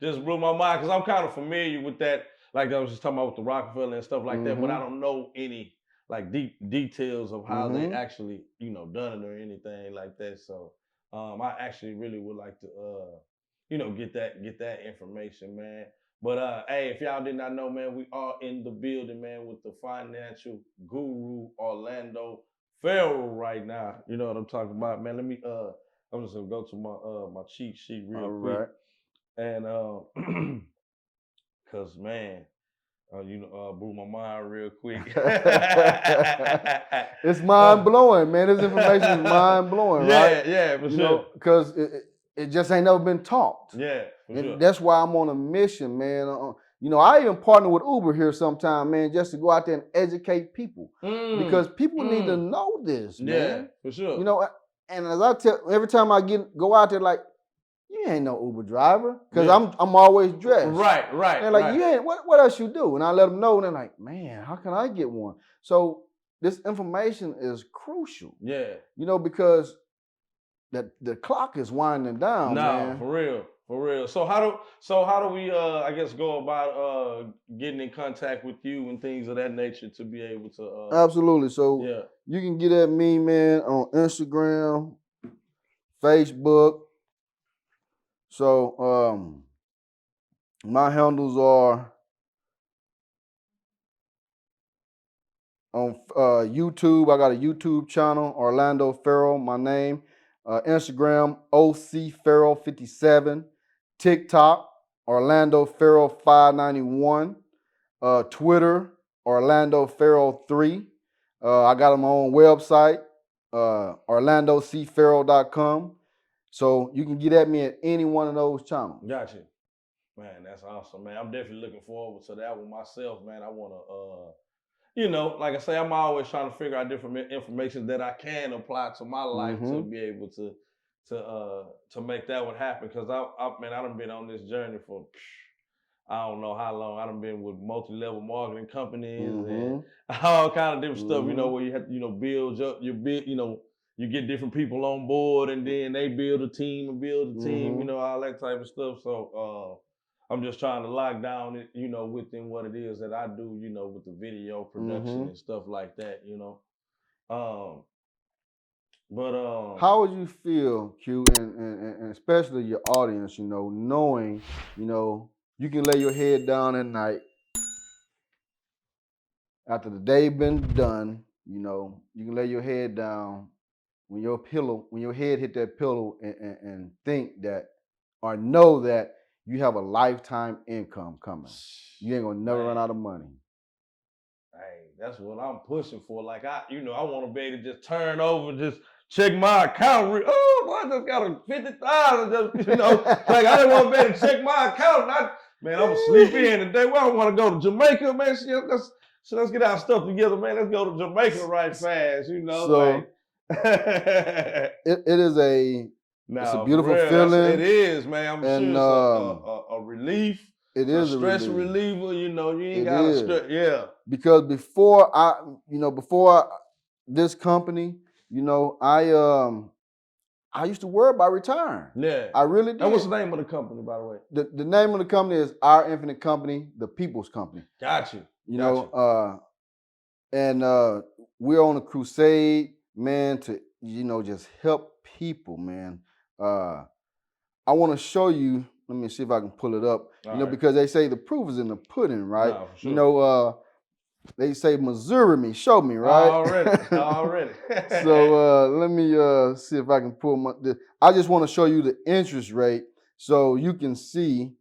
just blew my mind because I'm kind of familiar with that. Like I was just talking about with the Rockefeller and stuff like that, but I don't know any like deep details of how they actually, done it or anything like that. So I actually really would like to, get that information, man. But hey, if y'all did not know, man, we are in the building, man, with the financial guru Orlando Ferrell right now. You know what I'm talking about, man. Let me I'm just gonna go to my cheat sheet real quick. And cause man, blew my mind real quick. It's mind blowing, man. This information is mind blowing, right? Yeah, for sure. Because it just ain't never been taught. Yeah, for sure. That's why I'm on a mission, man. I even partner with Uber here sometime, man, just to go out there and educate people because people need to know this, man. Yeah, for sure. And as I tell, every time I go out there, like, you ain't no Uber driver, because I'm always dressed. Right. They're like, you ain't. What else you do? And I let them know, and they're like, man, how can I get one? So this information is crucial. Yeah. Because the clock is winding down. Man. For real. So how do we I guess go about getting in contact with you and things of that nature to be able to Absolutely. So you can get at me, man, on Instagram, Facebook. So my handles are on YouTube. I got a YouTube channel, Orlando Ferrell, my name. Instagram, OC Ferrell 57. TikTok, Orlando Ferrell 591. Twitter, Orlando Ferrell 3. I got my own website, orlandocferrell.com. So you can get at me at any one of those channels. Gotcha. Man, that's awesome, man. I'm definitely looking forward to that one myself, man. I want to, like I say, I'm always trying to figure out different information that I can apply to my life to be able to make that one happen. Because I done been on this journey for I don't know how long. I done been with multi-level marketing companies and all kind of different stuff. Where you have to, build up your bit. You get different people on board, and then they build a team and build a team. All that type of stuff. So I'm just trying to lock down it, within what it is that I do, with the video production and stuff like that, But how would you feel, Q, and especially your audience, knowing, you can lay your head down at night after the day been done, you can lay your head down when your head hit that pillow and think that, or know that you have a lifetime income coming. You ain't gonna never run out of money. Hey, that's what I'm pushing for. Like I want to be able to just turn over, just check my account. Oh, I just got a 50,000. Just like I didn't want to be able to check my account. Man, I'm gonna sleep in today. Well, I want to go to Jamaica, man. Let's get our stuff together, man. Let's go to Jamaica right fast. So it is it's a beautiful feeling. It is, man. I'm sure it's a relief. It is a stress reliever. You know, you ain't got to stress. Yeah. Because before this company, you know, I used to worry about retiring. Yeah. I really did. And what's the name of the company, by the way? The name of the company is Our Infinite Company, the People's Company. Got you. And we're on a crusade, man, to, you know, just help people, man. I want to show you, let me see if I can pull it up, because they say the proof is in the pudding, right? No, for sure. You know, they say, Missouri me, show me, right? Already. So let me see if I can pull I just want to show you the interest rate so you can see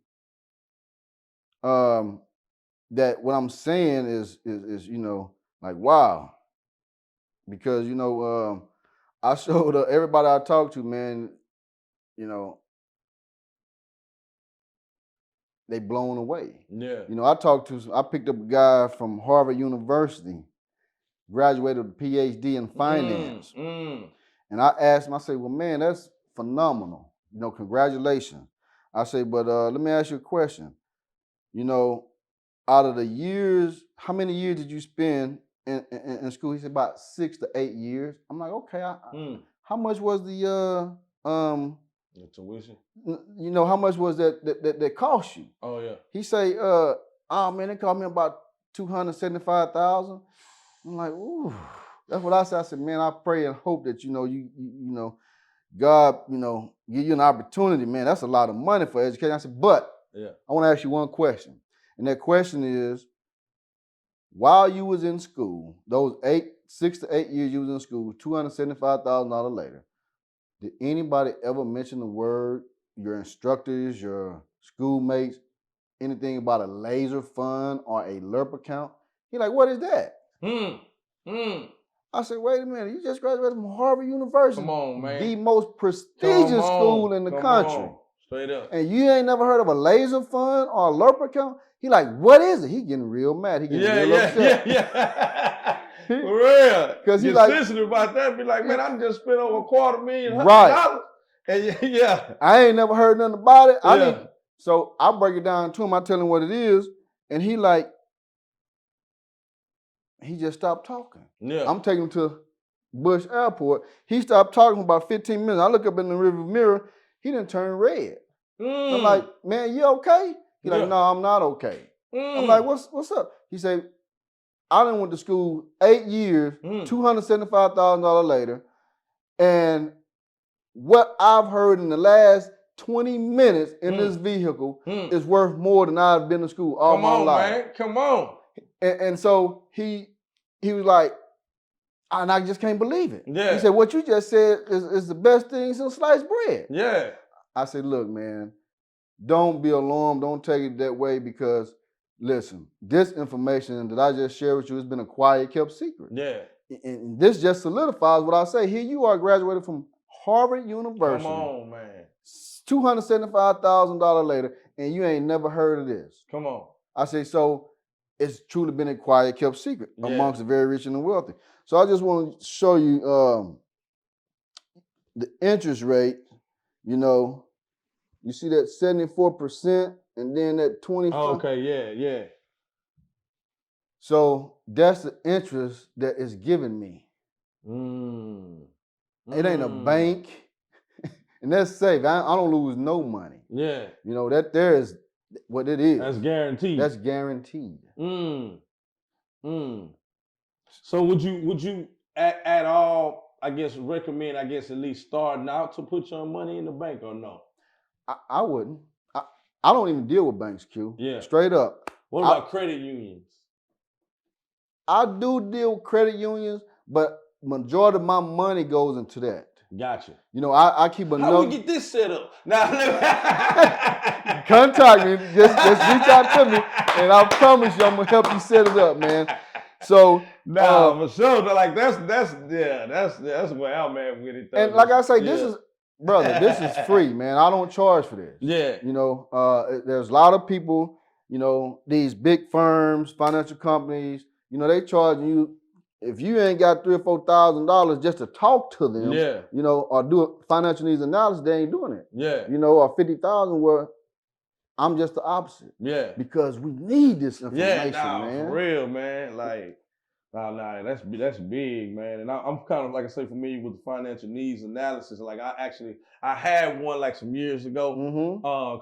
that what I'm saying is you know, like, wow. Because, you know, I showed everybody I talked to, man, you know, they blown away. Yeah. You know, I picked up a guy from Harvard University, graduated with a PhD in finance. And I asked him, I said, well, man, that's phenomenal. You know, congratulations. I say, but let me ask you a question. You know, out of the years, how many years did you spend in school? He said about 6 to 8 years. I'm like, okay. How much was the tuition? You know, how much was that cost you? Oh yeah. He say, oh man, it cost me about $275,000. I'm like, ooh. That's what I said. I said, man, I pray and hope that, you know, you know, God, you know, give you an opportunity, man. That's a lot of money for education. I said, but I want to ask you one question. And that question is, while you was in school, those 6 to 8 years you was in school, $275,000 later, did anybody ever mention the word, your instructors, your schoolmates, anything about a L.A.S.E.R fund or a L.E.R account? He like, what is that? I said, wait a minute, you just graduated from Harvard University. Come on, man. The most prestigious school in the country. Straight up. And you ain't never heard of a L.A.S.E.R fund or a L.E.R account? He like, what is it? He getting real mad. He getting real upset. Yeah. For real. Because he's like sensitive about that. Be like, man, I just spent over $250,000. Right. And I ain't never heard nothing about it. So I break it down to him. I tell him what it is. And he like, he just stopped talking. Yeah. I'm taking him to Bush Airport. He stopped talking for about 15 minutes. I look up in the rearview mirror. He done turned red. I'm like, man, you okay? He like, no, I'm not okay. I'm like, what's up? He said, I done went to school 8 years, $275,000 later, and what I've heard in the last 20 minutes in this vehicle is worth more than I've been to school all my life. Come on. And so he was like, and I just can't believe it. Yeah. He said, what you just said is the best thing since sliced bread. Yeah. I said, look, man, don't be alarmed. Don't take it that way because, listen, this information that I just shared with you has been a quiet, kept secret. Yeah. And this just solidifies what I say. Here you are, graduated from Harvard University. Come on, man. $275,000 later, and you ain't never heard of this. Come on. I say, so it's truly been a quiet, kept secret amongst the very rich and the wealthy. So I just want to show you the interest rate. You know, you see that 74% and then that 25%. Oh, okay, yeah. So that's the interest that is giving me. It ain't a bank. And that's safe. I don't lose no money. Yeah. You know, that there is what it is. That's guaranteed. That's guaranteed. So would you at all, I guess, recommend, at least starting out to put your money in the bank or no? I wouldn't. I don't even deal with banks, Q. Yeah. Straight up. What about credit unions? I do deal with credit unions, but majority of my money goes into that. Gotcha. You know, I keep a How we get this set up? Now, contact me. Just reach out to me, and I promise you I'm gonna help you set it up, man. So for sure. Like that's where I'm at with it. Though. And like I say, this is free, man. I don't charge for this. Yeah. You know, there's a lot of people, you know, these big firms, financial companies, you know, they charge you. If you ain't got $3,000 or $4,000 just to talk to them, you know, or do a financial needs analysis, they ain't doing it. Yeah. You know, or $50,000 where I'm just the opposite. Yeah. Because we need this information, man. For real, man. Like, that's big, man. And I'm kind of, like I say, familiar with the financial needs analysis. Like, I had one like some years ago.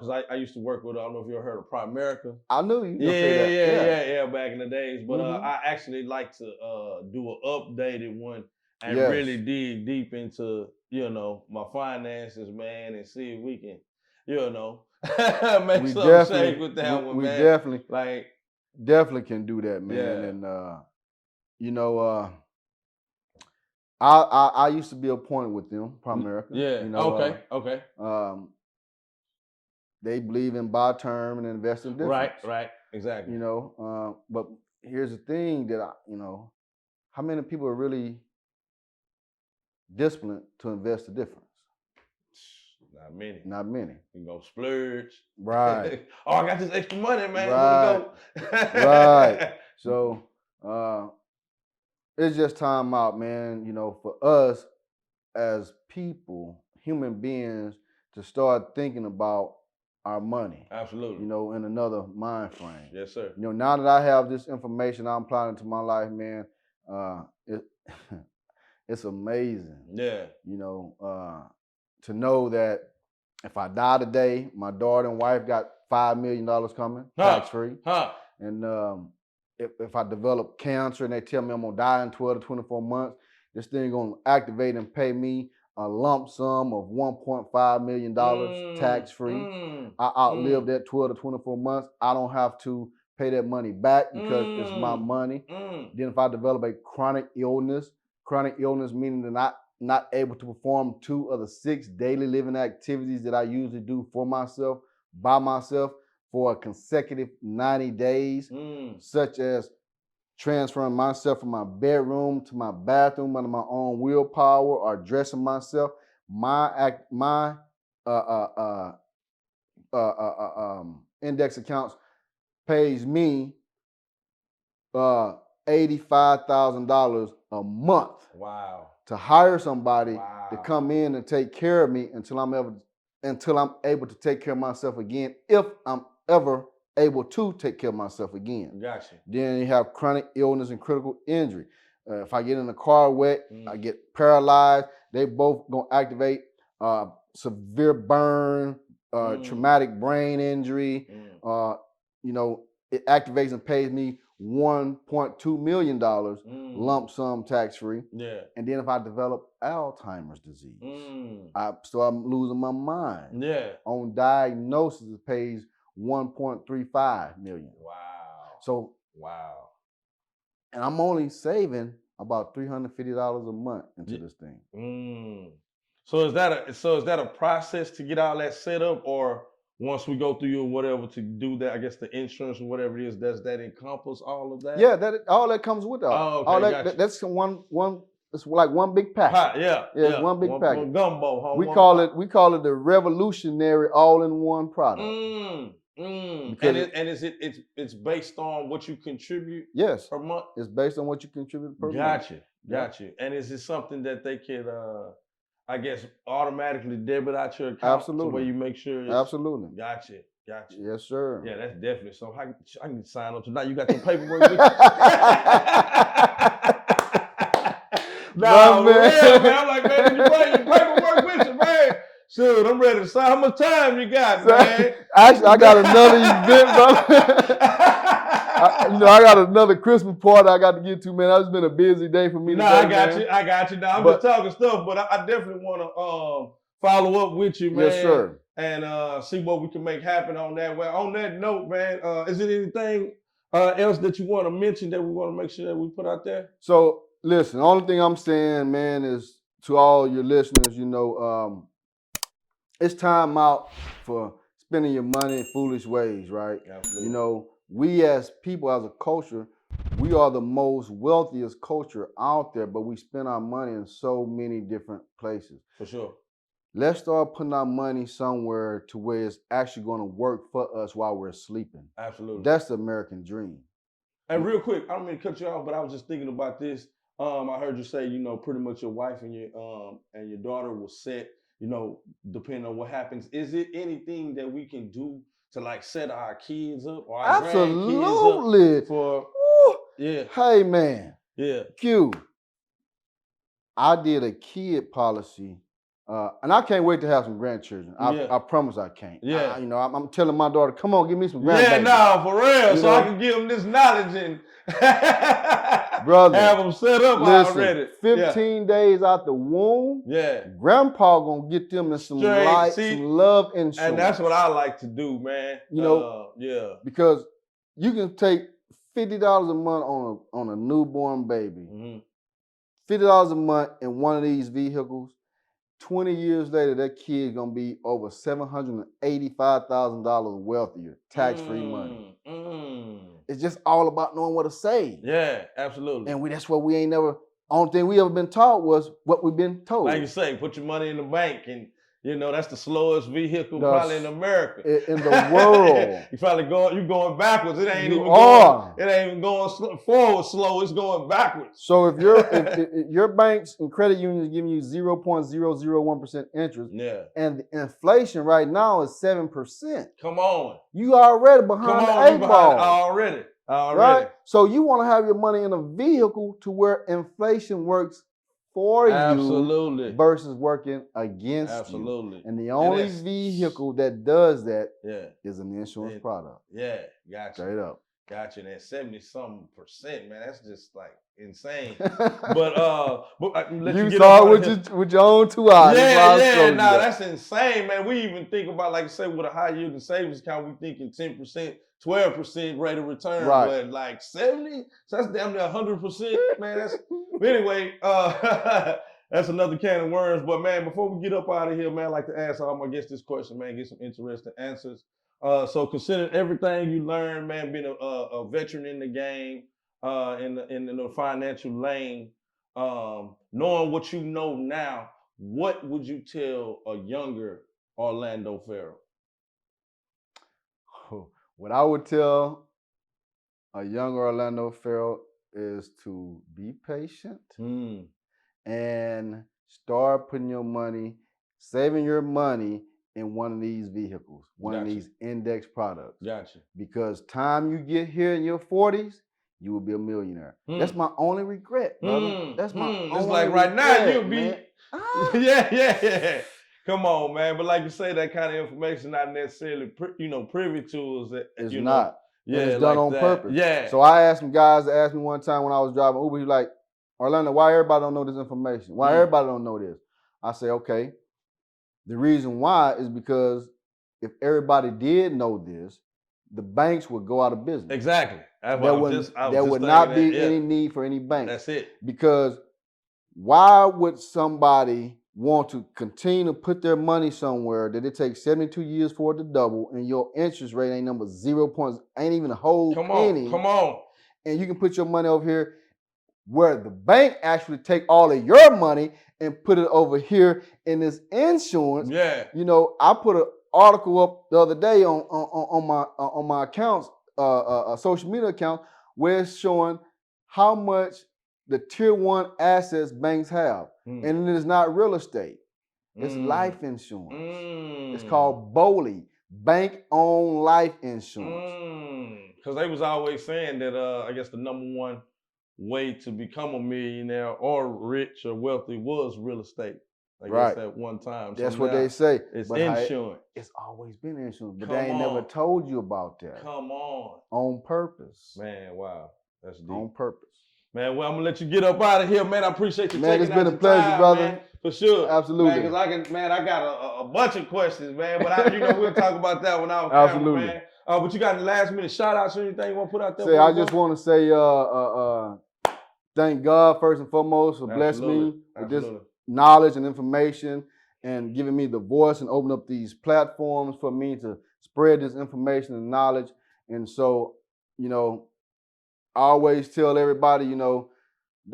Because I used to work with, I don't know if you ever heard of Primerica. I knew you gonna say that. Yeah, back in the days. But I actually like to do an updated one and really dig deep into, my finances, man, and see if we can, make some shape with that one, man. Definitely can do that, man. Yeah. And I used to be appointed with them, Primerica. Yeah. Okay. They believe in buy term and invest in difference. Right. Exactly. But here's the thing that how many people are really disciplined to invest the difference? Not many. You go splurge. Right. Oh, I got this extra money, man. Right. Right. So it's just time out, man. For us as people, human beings, to start thinking about our money. Absolutely. In another mind frame. Yes, sir. Now that I have this information I'm applying to my life, man, it's amazing. Yeah. To know that if I die today, my daughter and wife got $5 million coming, tax free. And if I develop cancer and they tell me I'm gonna die in 12 to 24 months, this thing gonna activate and pay me a lump sum of $1.5 million tax free. I outlived that 12 to 24 months. I don't have to pay that money back because it's my money. Then if I develop a chronic illness meaning that I'm not able to perform 2 of the 6 daily living activities that I usually do for myself, by myself, for a consecutive 90 days, such as transferring myself from my bedroom to my bathroom under my own willpower, or dressing myself. My index accounts pays me $85,000 a month. Wow. To hire somebody to come in and take care of me until I'm able to take care of myself again, if I'm ever able to take care of myself again. Gotcha. Then you have chronic illness and critical injury. If I get in a car wreck, I get paralyzed, they both gonna activate severe burn, traumatic brain injury. It activates and pays me $1.2 million lump sum tax free. Yeah. And then if I develop Alzheimer's disease, I'm losing my mind. Yeah. On diagnosis, it pays $1.35 million. Wow. So and I'm only saving about $350 a month into this thing. So is that a process to get all that set up, or once we go through you or whatever to do that, I guess the insurance or whatever it is, does that encompass all of that? Yeah, all that comes with that. Oh, okay, all that, gotcha. That's one. It's like one big package. It's one big package. One gumbo. Huh? We call it the revolutionary all-in-one product. And it's based on what you contribute. Yes, per month. It's based on what you contribute per month. Gotcha. And is it something that they could, I guess, automatically debit out your account? Absolutely. To where you make sure it's... Absolutely. Gotcha. Yes, sir. Yeah, that's definitely so. I can sign up tonight. You got your paperwork with you? Man. I'm like, man, you bring your paperwork with you, man. Shoot, I'm ready to sign. How much time you got, man? Actually, I got another event, brother. I got another Christmas party I got to get to, man. It's been a busy day for me today, I got you. Now, I'm just talking stuff, but I definitely want to follow up with you, man. Yes, sir. And see what we can make happen on that. Well, on that note, man, is there anything else that you want to mention that we want to make sure that we put out there? So, listen, the only thing I'm saying, man, is to all your listeners, it's time out for spending your money in foolish ways, right? Absolutely. We as people, as a culture, we are the most wealthiest culture out there, but we spend our money in so many different places. For sure. Let's start putting our money somewhere to where it's actually going to work for us while we're sleeping. Absolutely. That's the American dream. And real quick, I don't mean to cut you off, but I was just thinking about this. I heard you say, pretty much your wife and your daughter will set, depending on what happens. Is it anything that we can do to like set our kids up or our Absolutely. grandkids up for yeah. Hey man. Yeah. Q. I did a kid policy, and I can't wait to have some grandchildren. I promise I can't. Yeah. I'm telling my daughter, come on, give me some grandbabies. Yeah, no, for real. So I can give them this knowledge and brother, have them set up already. 15 days out the womb, grandpa gonna get them in some light, some love insurance. And that's what I like to do, man. Because you can take $50 a month on a newborn baby. $50 a month in one of these vehicles. 20 years later, that kid gonna be over $785,000 wealthier, tax-free money. It's just all about knowing what to say. Yeah, absolutely. And that's what we ain't never. Only thing we ever been taught was what we've been told. Like you say, put your money in the bank, and that's the slowest vehicle probably in America. In the world. You probably going backwards. It ain't even going forward slow. It's going backwards. So if your banks and credit unions giving you 0.001% interest, and the inflation right now is 7%. Come on. You already behind the eight ball. Already. Right? So you want to have your money in a vehicle to where inflation works for you versus working against you. And the only vehicle that does that is an insurance product. Yeah, gotcha. Straight up. Gotcha. And that 70-something%, man, that's just like insane. But you saw it with your own 2 eyes. That's insane, man. We even think about, like I say, with a high yielding savings account, we thinking 10%, 12% rate of return, but like 70, so that's damn near 100%, man. Anyway, that's another can of worms. But man, before we get up out of here, man, I like to ask all my guests this question, man, get some interesting answers. So considering everything you learned, man, being a veteran in the game, in the financial lane, knowing what you know now, what would you tell a younger Orlando Ferrell? What I would tell a younger Orlando Ferrell is to be patient and start putting your money, saving your money in one of these vehicles, one of these index products. Gotcha. Because time you get here in your 40s, you will be a millionaire. That's my only regret, brother. That's my only It's like right now you'll be yeah. Come on, man. But like you say, that kind of information not necessarily privy to is it's not. Yeah, it's done on purpose. Yeah. So I asked some guys that asked me one time when I was driving Uber, he was like, Orlando, why everybody don't know this information? Why everybody don't know this? I say, okay. The reason why is because if everybody did know this, the banks would go out of business. Exactly. There would not be any need for any bank. That's it. Because why would somebody want to continue to put their money somewhere that it takes 72 years for it to double and your interest rate ain't number 0 ain't even a whole penny. Come on. And you can put your money over here where the bank actually take all of your money and put it over here in this insurance. Yeah. I put an article up the other day on my accounts, a social media account, where it's showing how much the tier 1 assets banks have. And it is not real estate. It's life insurance. It's called BOLI, bank-owned life insurance. Because they was always saying that I guess the number one way to become a millionaire or rich or wealthy was real estate. I guess at one time. That's what they say. It's insurance. It's always been insurance, but they ain't never told you about that. Come on. On purpose. Man, wow. That's deep. On purpose. Man, well, I'm gonna let you get up out of here, man. I appreciate you taking it's been a pleasure, time, brother. Man, for sure. Absolutely. Man, I got a bunch of questions, man. But we'll talk about that when I was absolutely, man. But you got any last minute shout outs or anything you want to put out there? I just want to say thank God first and foremost for blessing me with this knowledge and information and giving me the voice and open up these platforms for me to spread this information and knowledge. And so, I always tell everybody, the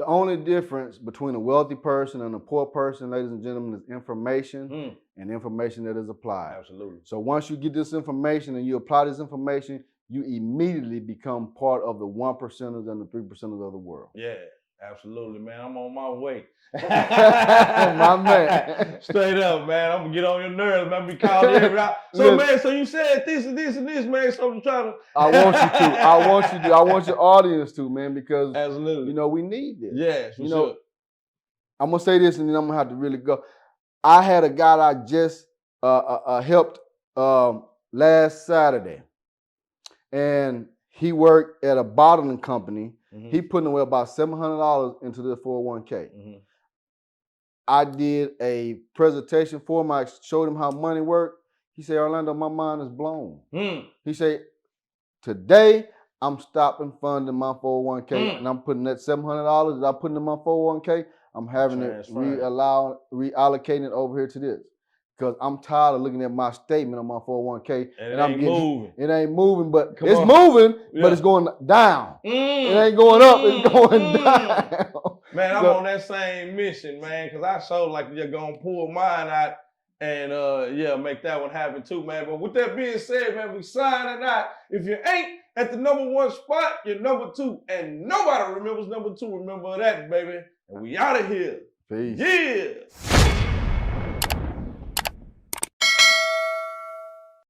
only difference between a wealthy person and a poor person, ladies and gentlemen, is information and information that is applied. Absolutely. So once you get this information and you apply this information, you immediately become part of the 1%ers and the 3%ers of the world. Yeah. Absolutely, man. I'm on my way. My man. Straight up, man. I'm gonna get on your nerves, man. Be calling you every hour. So, man, so you said this and this and this, man. So I'm trying to. I want you to. I want your audience to, man, because absolutely, you know we need this. Yes, for you sure. know, I'm gonna say this, and then I'm gonna have to really go. I had a guy that I just helped last Saturday, and he worked at a bottling company. Mm-hmm. He putting away about $700 into the 401k. Mm-hmm. I did a presentation for him. I showed him how money worked. He said, Orlando, my mind is blown. He said, today I'm stopping funding my 401k and I'm putting that $700 that I put in my 401k, I'm having it reallocating it over here to this. Because I'm tired of looking at my statement on my 401k and I'm moving. It ain't moving, but it's moving, but it's going down. It ain't going up, it's going down. Man, I'm on that same mission, man, because I so like you're gonna pull mine out and make that one happen too, man. But with that being said, man, we signing out. If you ain't at the #1 spot, you're #2. And nobody remembers #2. Remember that, baby. And we out of here. Peace. Yeah.